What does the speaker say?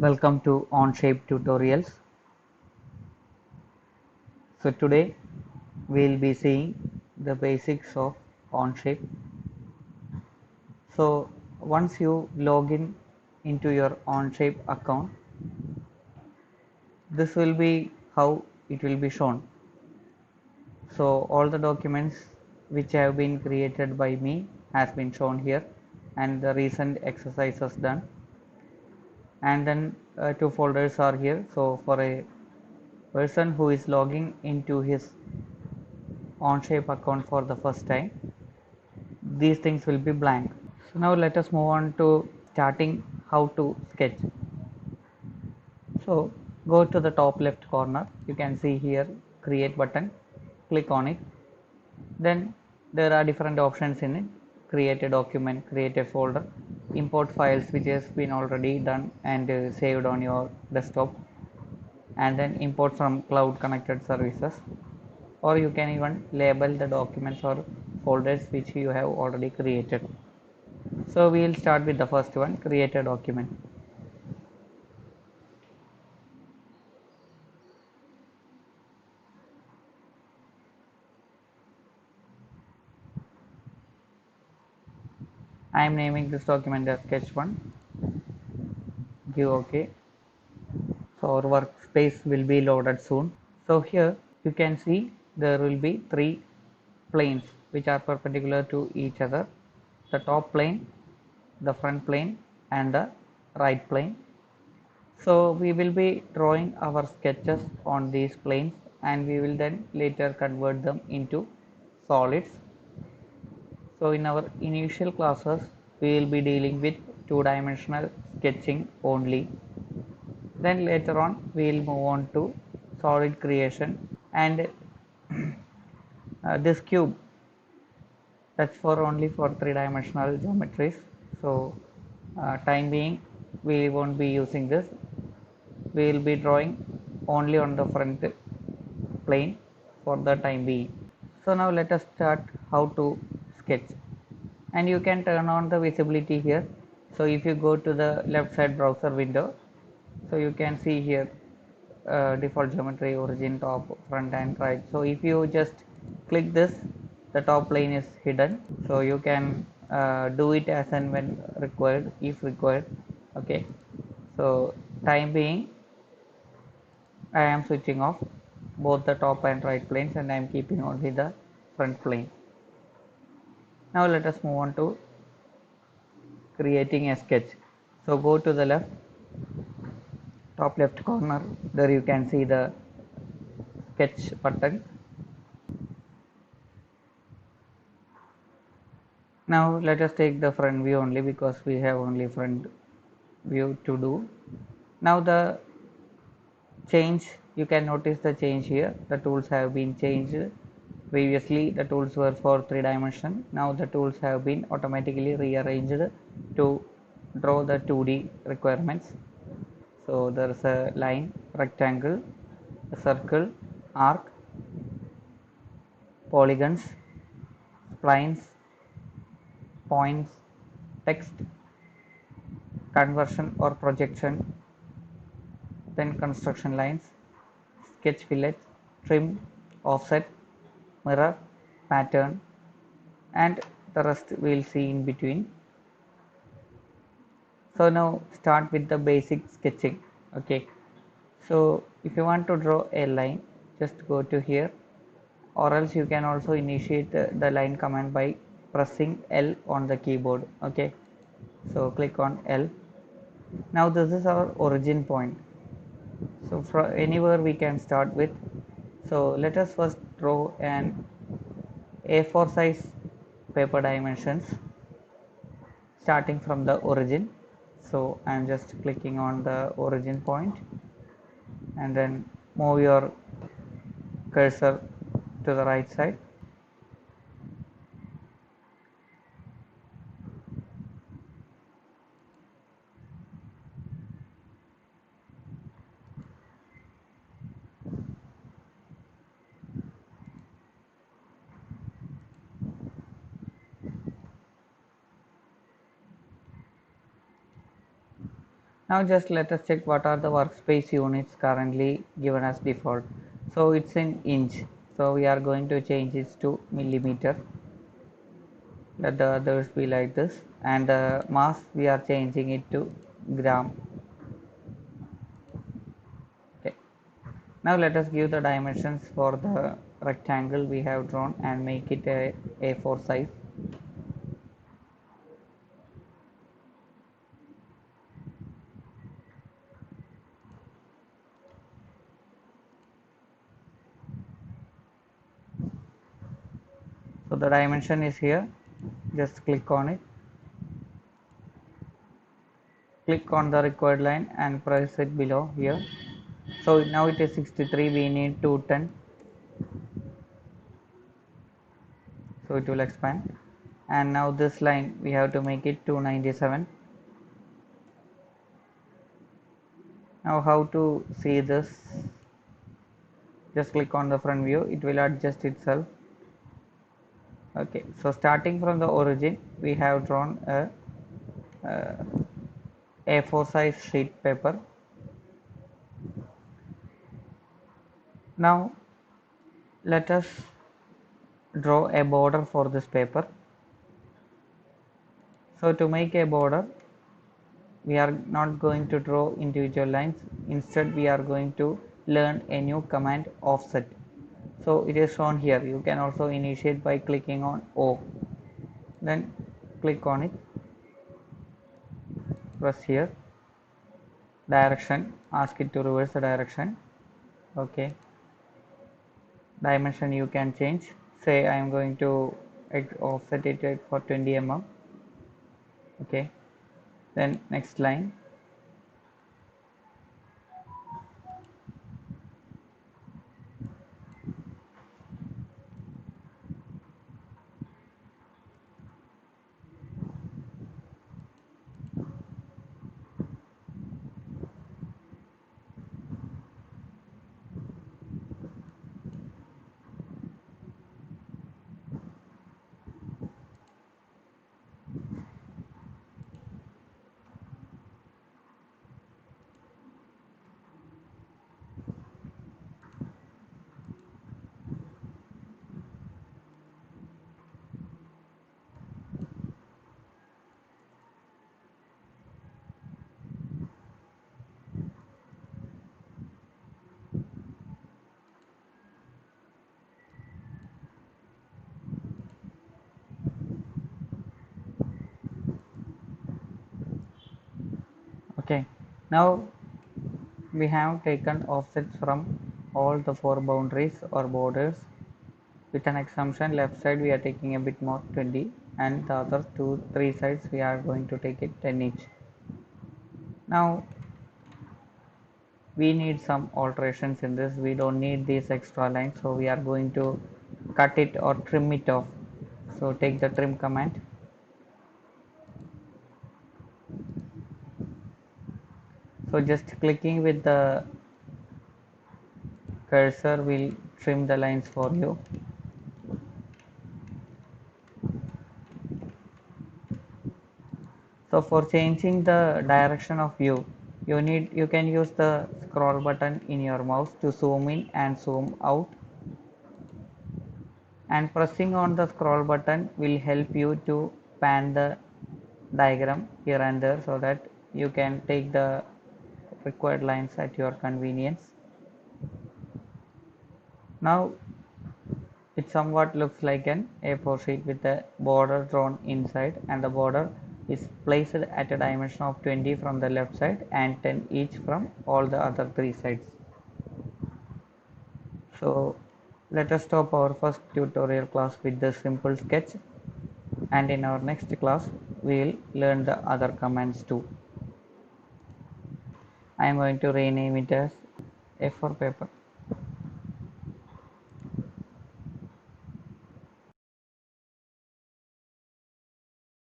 Welcome to Onshape tutorials. So today we'll be seeing the basics of Onshape. So once you log in into your Onshape account, this will be how it will be shown. So all the documents which have been created by me has been shown here, and the recent exercises done, and then two folders are here. So for a person who is logging into his Onshape account for the first time, these things will be blank. So now let us move on to starting how to sketch. So go to the top left corner, you can see here create button, click on it. Then there are different options in it: create a document, create a folder, import files which has been already done and saved on your desktop, and then import from cloud connected services, or you can even label the documents or folders which you have already created. So we will start with the first one, create a document. I am naming this document as sketch1. Give OK. So our workspace will be loaded soon. So here you can see there will be three planes which are perpendicular to each other: the top plane, the front plane, and the right plane. So we will be drawing our sketches on these planes, and we will then later convert them into solids. So in our initial classes we will be dealing with two-dimensional sketching only. Then later on we will move on to solid creation, and this cube, that's for only for three-dimensional geometries. So time being we won't be using this. We will be drawing only on the front plane for the time being. So now let us start how to sketch, and you can turn on the visibility here. So if you go to the left side browser window, so you can see here default geometry, origin, top, front and right. So if you just click this, the top plane is hidden, so you can do it as and when required, if required. Okay, so time being I am switching off both the top and right planes, and I am keeping only the front plane. Now let us move on to creating a sketch. So go to the left, top left corner, there you can see the sketch button. Now let us take the front view only, because we have only front view to do. Now the change, you can notice the change here. The tools have been changed. Previously the tools were for 3 dimension. Now the tools have been automatically rearranged to draw the 2D requirements. So there is a line, rectangle, a circle, arc, polygons, splines, points, text, conversion or projection, then construction lines, sketch fillet, trim, offset, mirror, pattern, and the rest we will see in between. So now start with the basic sketching. Okay, so if you want to draw a line, just go to here, or else you can also initiate the line command by pressing L on the keyboard. Okay, so click on L. Now this is our origin point, so from anywhere we can start with. So let us first draw an A4 size paper dimensions starting from the origin. So I am just clicking on the origin point, and then move your cursor to the right side. Now just let us check what are the workspace units currently given as default. So it's in inch. So we are going to change it to millimeter. Let the others be like this. And the mass we are changing it to gram. Okay. Now let us give the dimensions for the rectangle we have drawn and make it a A4 size. So the dimension is here. Just click on it. Click on the required line and press it below here. So now it is 63. We need 210. So it will expand. And now this line we have to make it 297. Now how to see this? Just click on the front view. It will adjust itself. Okay. So starting from the origin, we have drawn a A4 size sheet paper. Now let us draw a border for this paper. So to make a border, we are not going to draw individual lines. Instead, we are going to learn a new command, offset. So it is shown here. You can also initiate by clicking on O. Then click on it. Press here. Direction. Ask it to reverse the direction. Okay. Dimension you can change. Say I am going to offset it for 20 mm. Okay. Then next line. Okay. Now we have taken offsets from all the four boundaries or borders. With an assumption, left side we are taking a bit more 20 and the other three sides we are going to take it 10 each. Now we need some alterations in this. We don't need these extra lines, so we are going to cut it or trim it off. So take the trim command. So just clicking with the cursor will trim the lines for you. So for changing the direction of view, you can use the scroll button in your mouse to zoom in and zoom out, and pressing on the scroll button will help you to pan the diagram here and there so that you can take the required lines at your convenience. Now it somewhat looks like an A4 sheet with a border drawn inside, and the border is placed at a dimension of 20 from the left side and 10 each from all the other three sides. So let us stop our first tutorial class with this simple sketch, and in our next class we will learn the other commands too. I am going to rename it as A4 paper.